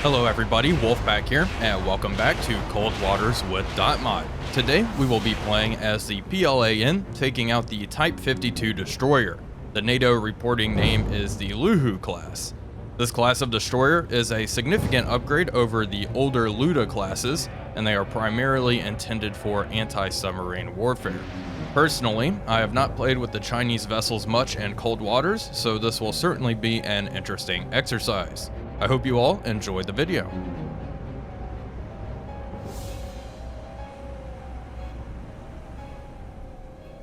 Hello everybody, Wolf back here, and welcome back to Cold Waters with .mod. Today we will be playing as the PLAN, taking out the Type 52 destroyer. The NATO reporting name is the Luhu class. This class of destroyer is a significant upgrade over the older Luda classes, and they are primarily intended for anti-submarine warfare. Personally, I have not played with the Chinese vessels much in Cold Waters, so this will certainly be an interesting exercise. I hope you all enjoyed the video.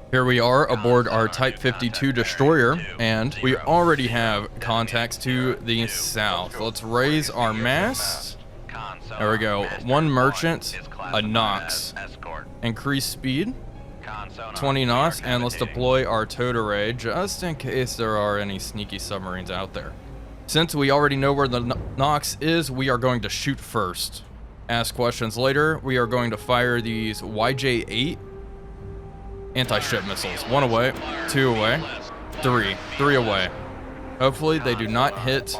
Here we are aboard our Type 52 destroyer, and we already have contacts to the south. Let's raise our mast. There we go. One merchant, a Nox. Increase speed, 20 knots, and let's deploy our towed array just in case there are any sneaky submarines out there. Since we already know where the Nox is, we are going to shoot first. Ask questions later. We are going to fire these YJ-8 anti-ship missiles. One away, two away, three away. Hopefully they do not hit.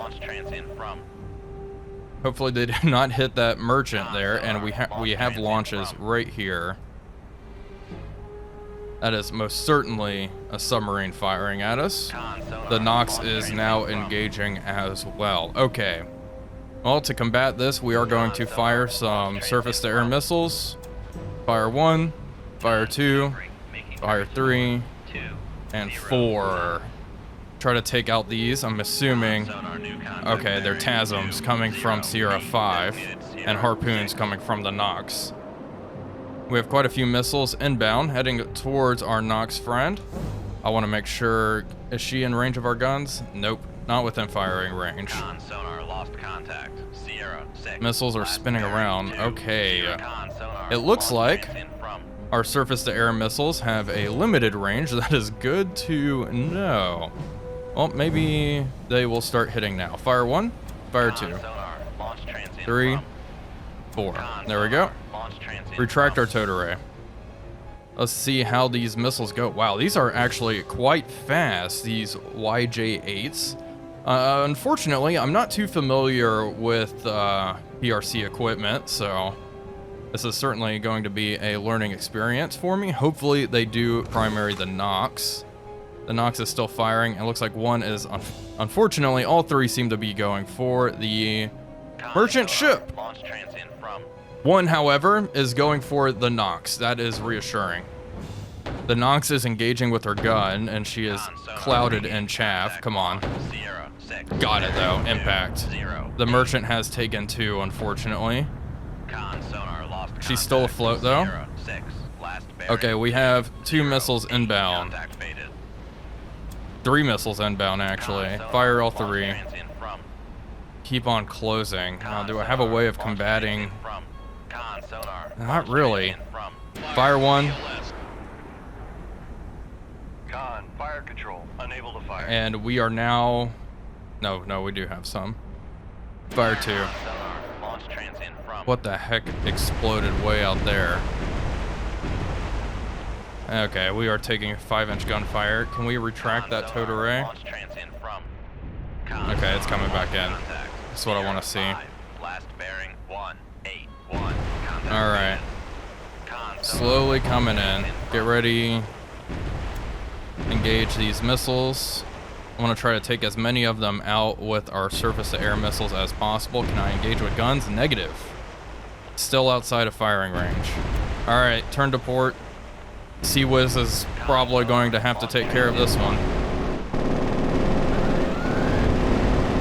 Hopefully they do not hit that merchant there, and we have launches right here. That is most certainly a submarine firing at us. The Nox is now engaging as well. Okay. Well, to combat this, we are going to fire some surface-to-air missiles. Fire 1, fire 2, fire 3, and 4. Try to take out these, I'm assuming. Okay, they're TASMs coming from Sierra 5, and harpoons coming from the Nox. We have quite a few missiles inbound, heading towards our Nox friend. I want to make sure, is she in range of our guns? Nope, not within firing range. Missiles are spinning around. Okay. It looks like our surface-to-air missiles have a limited range. That is good to know. Well, maybe they will start hitting now. Fire 1, fire 2, 3, 4. There we go. Retract our towed array. Let's see how these missiles go. Wow, these are actually quite fast, these YJ-8s. Unfortunately, I'm not too familiar with PRC equipment, so this is certainly going to be a learning experience for me. Hopefully they do primary the Nox. The Nox is still firing. It looks like one is, unfortunately, all three seem to be going for the merchant ship. One, however, is going for the Nox. That is reassuring. The Nox is engaging with her gun, and she is clouded in chaff. Come on. Got it, though. Impact. The merchant has taken 2, unfortunately. She's still afloat, though. Okay, we have 2 missiles inbound. 3 missiles inbound, actually. Fire all 3. Keep on closing. Do I have a way of combating? Not really. Fire 1. Fire control. Unable to fire. And we are now... No, we do have some. Fire 2. What the heck exploded way out there? Okay, we are taking a 5-inch gunfire. Can we retract that towed array? Okay, it's coming back in. That's what I want to see. Alright. Slowly coming in. Get ready. Engage these missiles. I want to try to take as many of them out with our surface-to-air missiles as possible. Can I engage with guns? Negative. Still outside of firing range. Alright, turn to port. Sea-Wiz is probably going to have to take care of this one.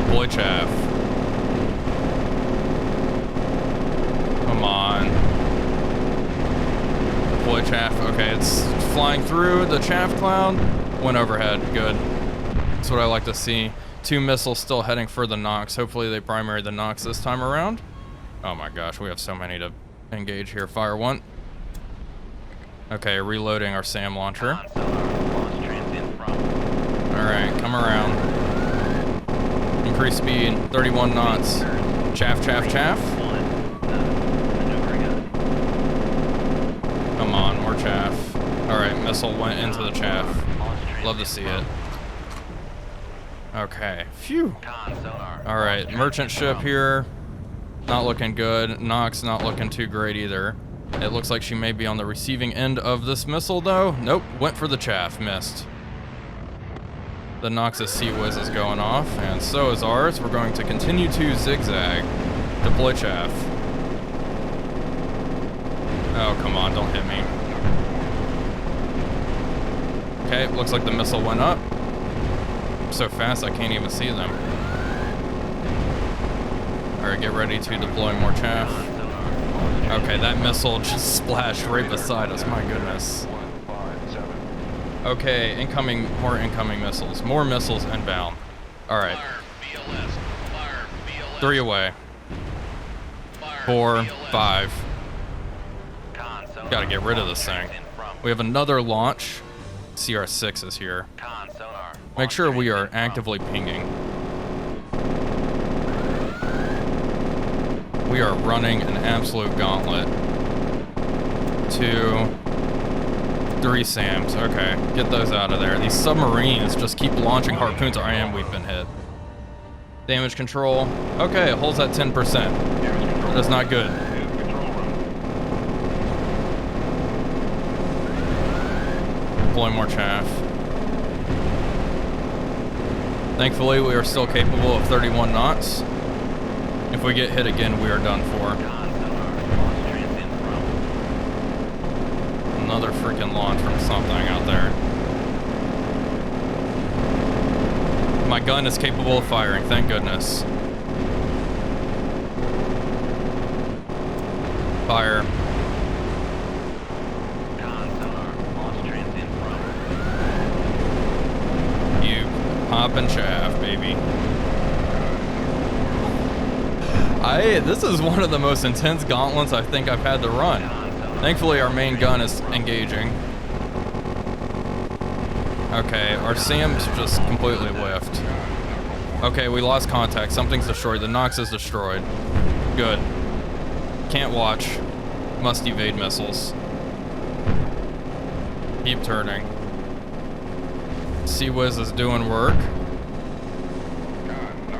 Deploy chaff. Come on. Deploy chaff. Okay, it's flying through the chaff cloud. Went overhead. Good. That's what I like to see. 2 missiles still heading for the Nox. Hopefully they primary the Nox this time around. Oh my gosh, we have so many to engage here. Fire 1. Okay, reloading our SAM launcher. Alright, come around. Increase speed, 31 knots. Chaff, chaff, chaff. Come on, more chaff. Alright, missile went into the chaff. Love to see it. Okay, phew. Alright, merchant ship here. Not looking good. Nox not looking too great either. It looks like she may be on the receiving end of this missile though. Nope, went for the chaff, missed. The Nox's Sea Whiz is going off, and so is ours. We're going to continue to zigzag. Deploy chaff. Oh, come on, don't hit me. Okay, looks like the missile went up. So fast I can't even see them. Alright, get ready to deploy more chaff. Okay, that missile just splashed right beside us, my goodness. Okay, more incoming missiles. More missiles inbound. Alright. 3 away. 4, 5. Gotta get rid of this thing. We have another launch. CR6 is here. Make sure we are actively pinging. We are running an absolute gauntlet. 2, 3 SAMs. Okay, get those out of there. These submarines just keep launching harpoons. We've been hit. Damage control. Okay, it holds at 10%. That's not good. Deploy more chaff. Thankfully, we are still capable of 31 knots. If we get hit again, we are done for. Another freaking launch from something out there. My gun is capable of firing, thank goodness. Fire. You poppin' chaff, baby. This is one of the most intense gauntlets I think I've had to run. Thankfully, our main gun is engaging. Okay, our SAM's just completely whiffed. Okay, we lost contact. Something's destroyed. The Nox is destroyed. Good. Can't watch. Must evade missiles. Keep turning. Sea Whiz is doing work.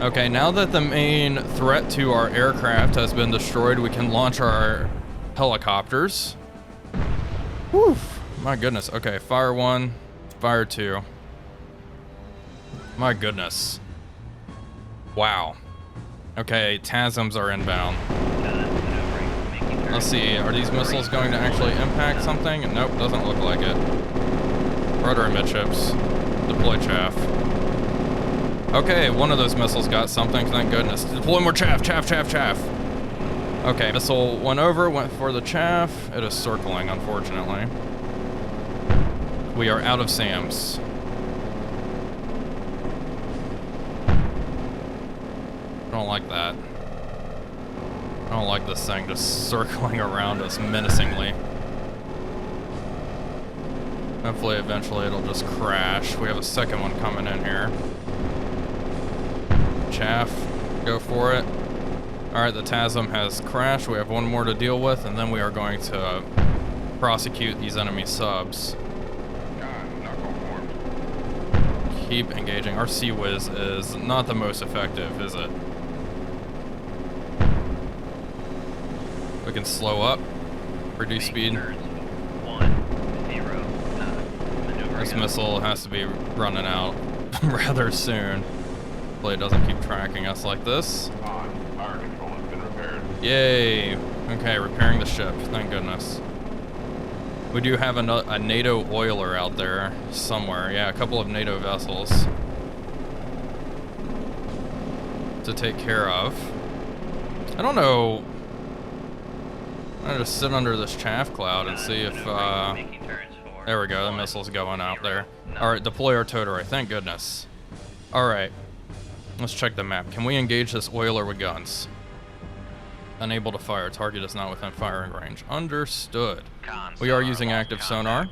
Okay, now that the main threat to our aircraft has been destroyed, we can launch our helicopters. Whew, my goodness. Okay, fire 1, fire 2. My goodness. Wow. Okay, TASMs are inbound. Let's see, are these missiles going to actually impact something? Nope, doesn't look like it. Rudder midships. Deploy chaff. Okay, one of those missiles got something, thank goodness. Deploy more chaff, chaff, chaff, chaff. Okay, missile went over, went for the chaff. It is circling, unfortunately. We are out of SAMs. I don't like that. I don't like this thing just circling around us menacingly. Hopefully, eventually, it'll just crash. We have a second one coming in here. Chaff, go for it. Alright, the TASM has crashed. We have one more to deal with, and then we are going to prosecute these enemy subs. Keep engaging. Our Sea Whiz is not the most effective, is it? We can slow up, reduce speed. This missile has to be running out rather soon. Hopefully it doesn't keep tracking us like this. Fire control has been repaired. Yay! Okay, repairing the ship, thank goodness. We do have a NATO oiler out there somewhere. Yeah, a couple of NATO vessels to take care of. I don't know. I'm gonna just sit under this chaff cloud and see if, there we go, the missile's going out there. Alright, deploy our tow ray, thank goodness. Alright, let's check the map. Can we engage this oiler with guns? Unable to fire, target is not within firing range. Understood. We are using active sonar. Tow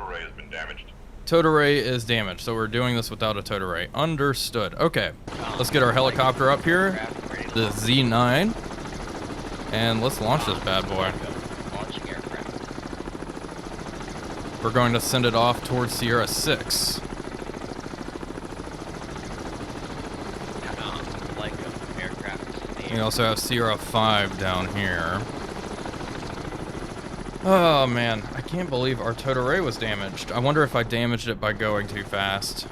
ray has been damaged. Tow ray is damaged, so we're doing this without a tow ray. Understood. Okay, let's get our helicopter up here, the Z9, and let's launch this bad boy. We're going to send it off towards Sierra 6. We also have Sierra 5 down here. Oh man, I can't believe our Totorei was damaged. I wonder if I damaged it by going too fast.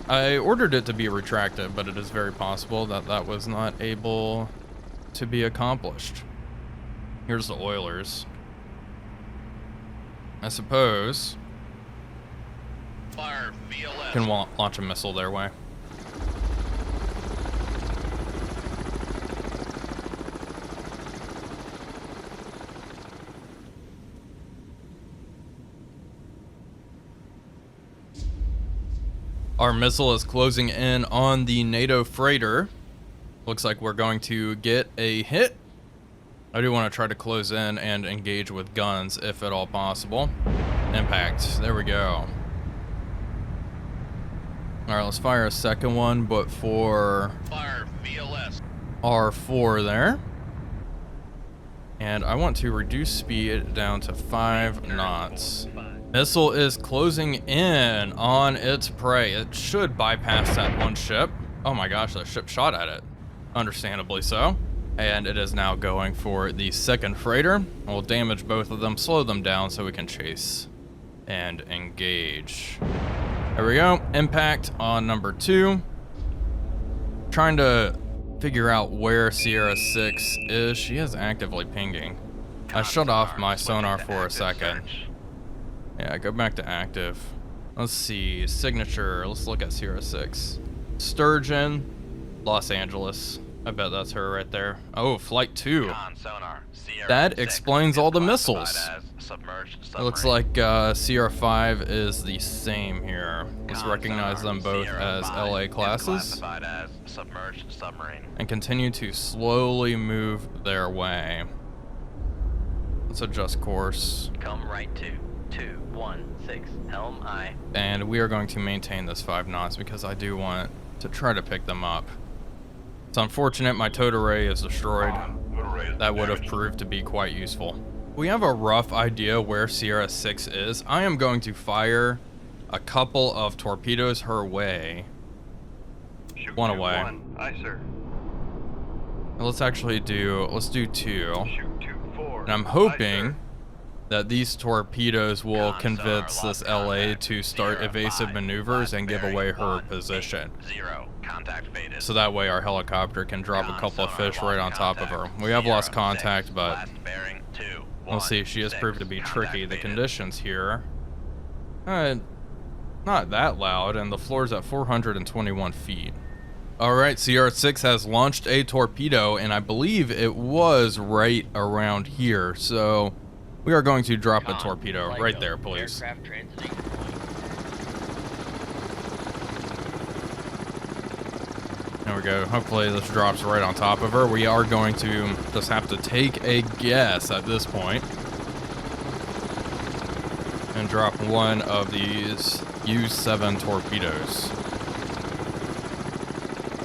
I ordered it to be retracted, but it is very possible that that was not able to be accomplished. Here's the oilers. I suppose Fire VLS. can launch a missile their way. Our missile is closing in on the NATO freighter. Looks like we're going to get a hit. I do want to try to close in and engage with guns if at all possible. Impact. There we go. All right, let's fire a second one, but for Fire VLS. R4 there. And I want to reduce speed down to 5 knots. Missile is closing in on its prey. It should bypass that one ship. Oh my gosh, that ship shot at it. Understandably so. And it is now going for the second freighter. We'll damage both of them, slow them down so we can chase and engage. There we go. Impact on number 2. Trying to figure out where Sierra 6 is. She is actively pinging. I shut off my sonar for a second. Yeah, go back to active. Let's see, signature, let's look at Sierra 6. Sturgeon, Los Angeles. I bet that's her right there. Oh, flight 2. That explains all the missiles. It looks like Sierra 5 is the same here. Let's recognize them both as LA classes. And continue to slowly move their way. Let's adjust course. Come right to 216 Helm I. And we are going to maintain this 5 knots because I do want to try to pick them up. It's unfortunate my Totorei is destroyed. That would have proved to be quite useful. We have a rough idea where Sierra 6 is. I am going to fire a couple of torpedoes her way. One away. Aye, sir. Let's actually let's do 2. Shoot 2-4. And I'm hoping that these torpedoes will convince this LA to start evasive maneuvers and give away her position. So that way our helicopter can drop a couple of fish right on top of her. We have lost contact, but we'll see. She has proved to be tricky. The conditions here, not that loud, and the floor's at 421 feet. Alright, CR6 has launched a torpedo, and I believe it was right around here, so we are going to drop a torpedo right there, please. There we go. Hopefully this drops right on top of her. We are going to just have to take a guess at this point and drop one of these U7 torpedoes.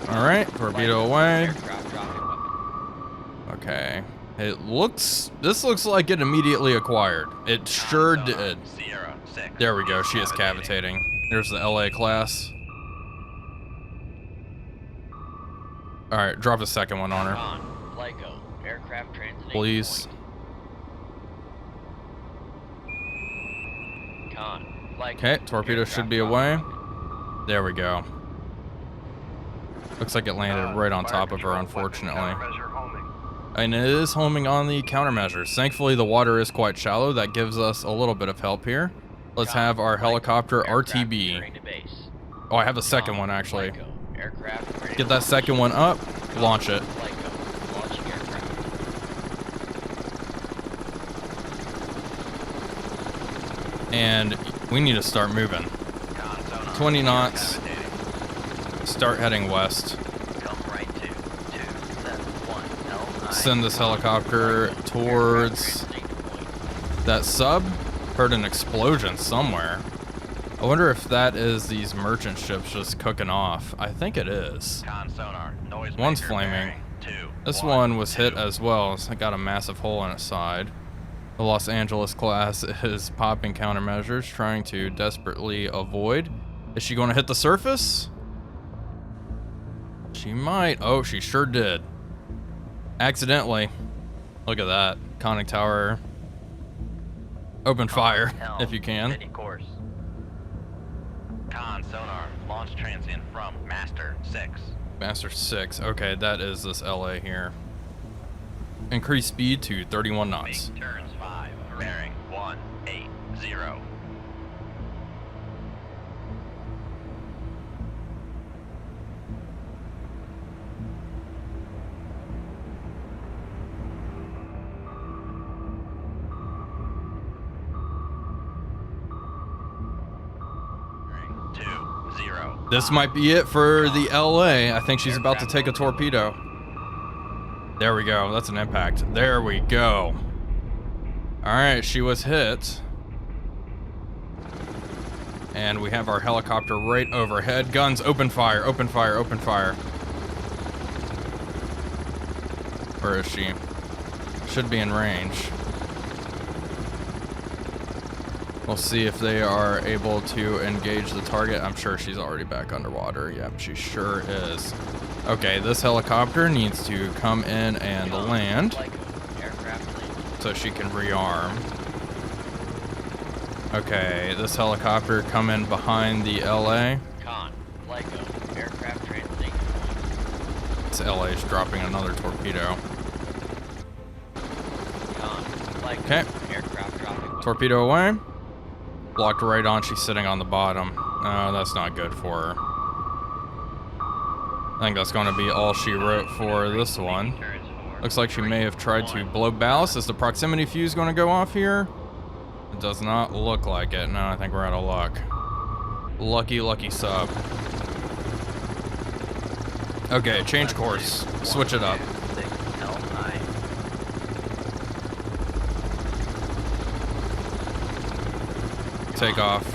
Alright, torpedo away. Okay. This looks like it immediately acquired. It sure did. There we go, she is cavitating. There's the LA class. Alright, drop a second one on her. Please. Okay, torpedo should be away. There we go. Looks like it landed right on top of her, unfortunately. And it is homing on the countermeasures. Thankfully, the water is quite shallow. That gives us a little bit of help here. Let's have our helicopter RTB. Oh, I have a second one, actually. Get that second one up, launch it. And we need to start moving. 20 knots. Start heading west. Send this helicopter towards that sub. Heard an explosion somewhere. I wonder if that is these merchant ships just cooking off. I think it is. One's flaming. This one was hit as well, so it got a massive hole in its side. The Los Angeles class is popping countermeasures, trying to desperately avoid. Is she going to hit the surface? She might. Oh, she sure did. Accidentally. Look at that. Conning tower. Open fire, Helm, if you can. steady course. Con sonar. Launch transient from Master 6. Master 6. Okay, that is this LA here. Increase speed to 31 knots. Make turns 5. Bearing 180. This might be it for the LA. I think she's about to take a torpedo. There we go. That's an impact. There we go. All right, she was hit. And we have our helicopter right overhead. Guns, open fire, open fire, open fire. Where is she? Should be in range. We'll see if they are able to engage the target. I'm sure she's already back underwater. Yep, she sure is. Okay, this helicopter needs to come in and land so she can rearm. Okay, this helicopter come in behind the LA. Con, Lyco, aircraft transiting. This LA is dropping another torpedo. Con, Lyco, Okay, aircraft dropping. torpedo away. Blocked right on, she's sitting on the bottom. No, that's not good for her. I think that's going to be all she wrote for this one. Looks like she may have tried to blow ballast. Is the proximity fuse going to go off here? It does not look like it. No, I think we're out of luck. Lucky, lucky sub. Okay, change course. Switch it up. Take off.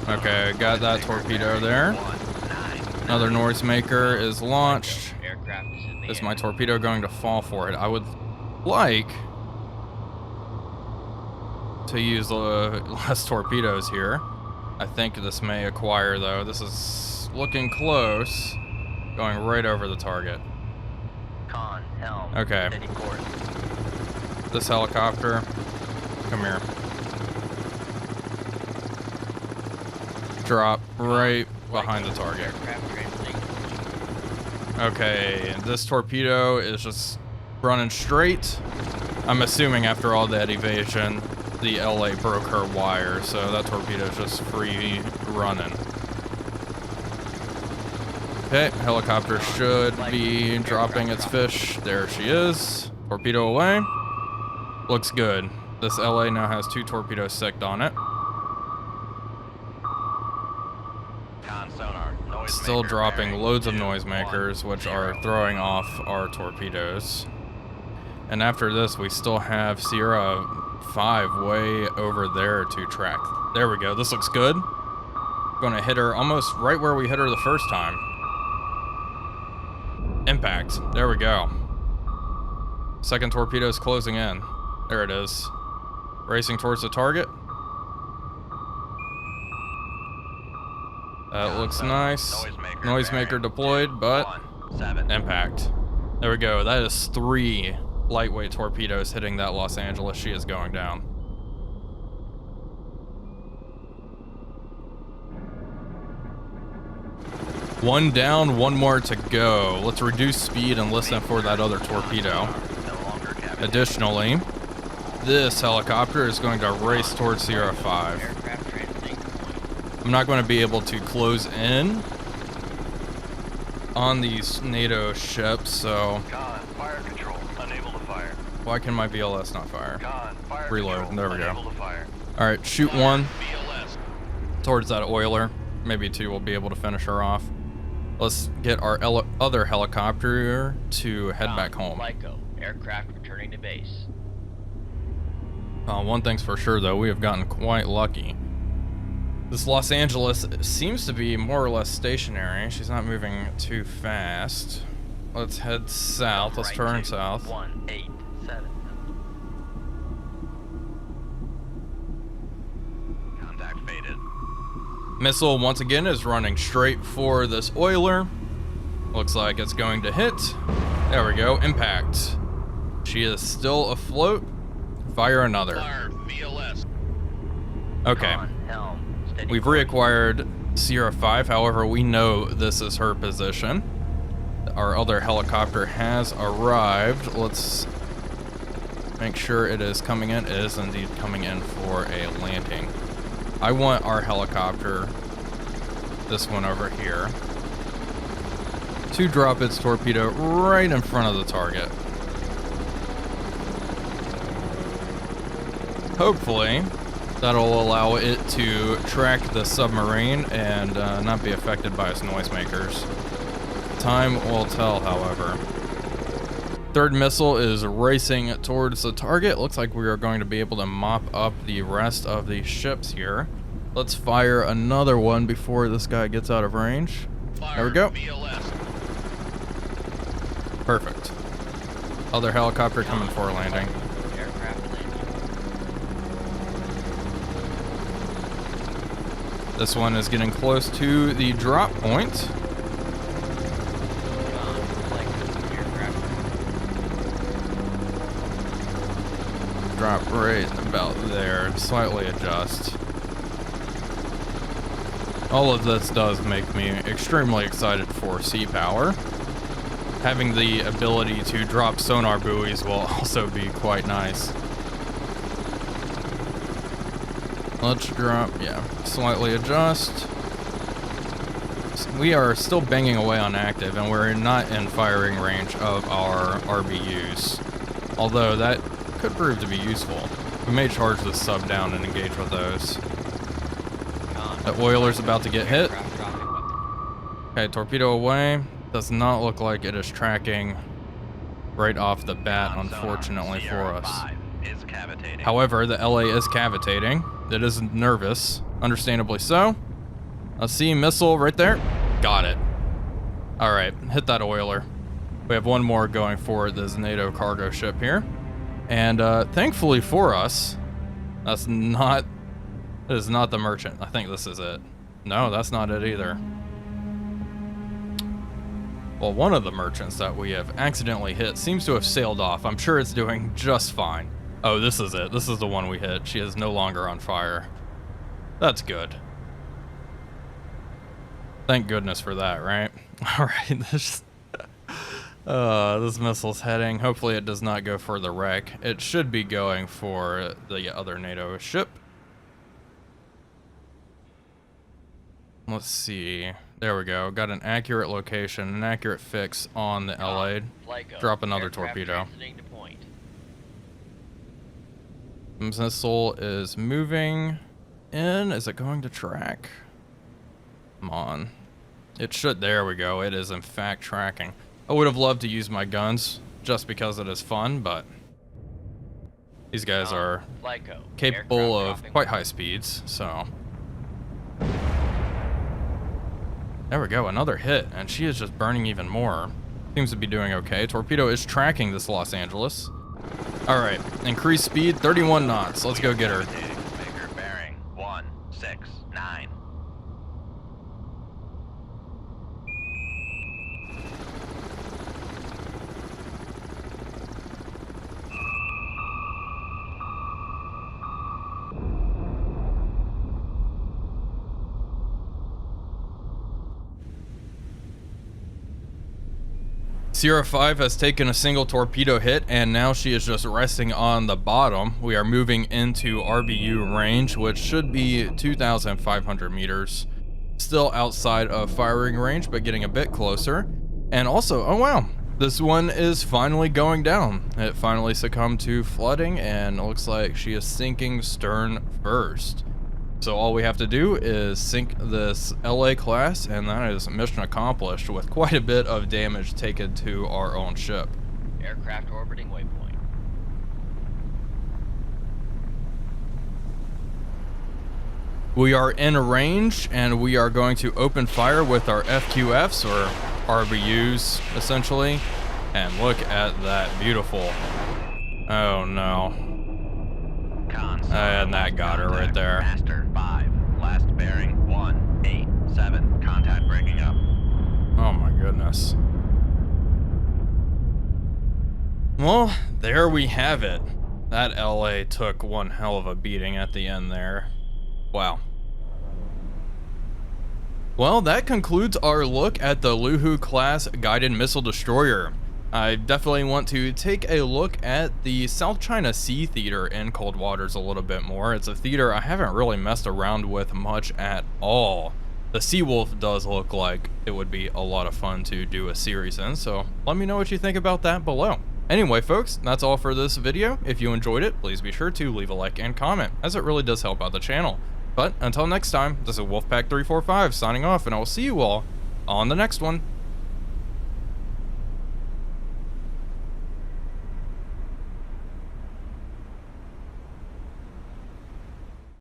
Okay, got that torpedo there. Another noisemaker is launched. Is my torpedo going to fall for it? I would like to use less torpedoes here. I think this may acquire though. This is looking close. Going right over the target. Okay. This helicopter, come here. Drop right behind the target. Okay, this torpedo is just running straight. I'm assuming after all that evasion, the LA broke her wire, so that torpedo is just free running. Okay, helicopter should be dropping its fish. There she is. Torpedo away. Looks good. This LA now has 2 torpedoes sicked on it. Still dropping loads of noisemakers, which are throwing off our torpedoes. And after this, we still have Sierra 5 way over there to track. There we go. This looks good. Gonna hit her almost right where we hit her the first time. Impact. There we go. Second torpedo is closing in. There it is. Racing towards the target. That looks nice. Noisemaker deployed, but impact. There we go. That is 3 lightweight torpedoes hitting that Los Angeles. She is going down. One down, 1 more to go. Let's reduce speed and listen for that other torpedo. Additionally, this helicopter is going to race towards Sierra 5. I'm not going to be able to close in on these NATO ships, so Fire control, unable to fire. why can my VLS not fire? Fire Reload. control, There we go. unable to fire. All right, shoot 1 VLS. towards that oiler. Maybe 2 will be able to finish her off. Let's get our other helicopter to head back home. Lyco, aircraft returning to base. One thing's for sure, though, we have gotten quite lucky. This Los Angeles seems to be more or less stationary. She's not moving too fast. Let's head south. Let's turn south. 187. Contact faded. Missile once again is running straight for this oiler. Looks like it's going to hit. There we go, impact. She is still afloat. Fire another. Fire VLS. Okay, On, helm, steady we've course. reacquired Sierra 5, however, we know this is her position. Our other helicopter has arrived. Let's make sure it is coming in. It is indeed coming in for a landing. I want our helicopter, this one over here, to drop its torpedo right in front of the target. Hopefully, that'll allow it to track the submarine and not be affected by its noisemakers. Time will tell, however. Third missile is racing towards the target. Looks like we are going to be able to mop up the rest of the ships here. Let's fire another one before this guy gets out of range. Fire There we go. VLS. Perfect. Other helicopter coming for a landing. Aircraft landing. This one is getting close to the drop point. John, flight aircraft. Drop right about there. Slightly adjust. All of this does make me extremely excited for sea power. Having the ability to drop sonar buoys will also be quite nice. Let's drop, yeah, slightly adjust. We are still banging away on active, and we're not in firing range of our RBUs. Although that could prove to be useful. We may charge the sub down and engage with those. John, That oiler's about to get hit. aircraft dropping weapon. Okay, torpedo away. Does not look like it is tracking right off the bat, unfortunately for Sierra us. 5 is cavitating. However, the LA is cavitating. It is nervous, understandably so. A sea missile right there. Got it. All right, hit that oiler. We have one more going for this NATO cargo ship here. And thankfully for us, it is not the merchant. I think this is it. No, that's not it either. Well, one of the merchants that we have accidentally hit seems to have sailed off. I'm sure it's doing just fine. Oh, this is it. This is the one we hit. She is no longer on fire. That's good. Thank goodness for that, right? All right, this missile's heading. Hopefully it does not go for the wreck. It should be going for the other NATO ship. Let's see. There we go. Got an accurate location, an accurate fix on the LA. Flight go. Drop another Aircraft torpedo. transiting to point. Missile is moving in. Is it going to track? Come on. It should. There we go. It is in fact tracking. I would have loved to use my guns just because it is fun, but these guys are Flight go. capable Aircraft of dropping quite weapon. high speeds, so. There we go, another hit, and she is just burning even more. Seems to be doing okay. Torpedo is tracking this Los Angeles. All right, increased speed, 31 knots. Let's go get her. Cavitating. Make her bearing 169. Sierra 5 has taken a single torpedo hit, and now she is just resting on the bottom. We are moving into RBU range, which should be 2,500 meters. Still outside of firing range, but getting a bit closer. And also, oh wow, this one is finally going down. It finally succumbed to flooding, and it looks like she is sinking stern first. So all we have to do is sink this LA class, and that is mission accomplished with quite a bit of damage taken to our own ship. Aircraft orbiting waypoint. We are in range, and we are going to open fire with our FQFs, or RBUs, essentially. And look at that, beautiful. Oh no. ComStar. And that got her right there. Master 5. Last bearing 1 goodness. Well, there we have it. That LA took one hell of a beating at the end there. Wow. Well, that concludes our look at the Luhu class guided missile destroyer. I definitely want to take a look at the South China Sea Theater in Cold Waters a little bit more. It's a theater I haven't really messed around with much at all. The Sea Wolf does look like it would be a lot of fun to do a series in, so let me know what you think about that below. Anyway, folks, that's all for this video. If you enjoyed it, please be sure to leave a like and comment, as it really does help out the channel. But until next time, this is Wolfpack345 signing off, and I will see you all on the next one.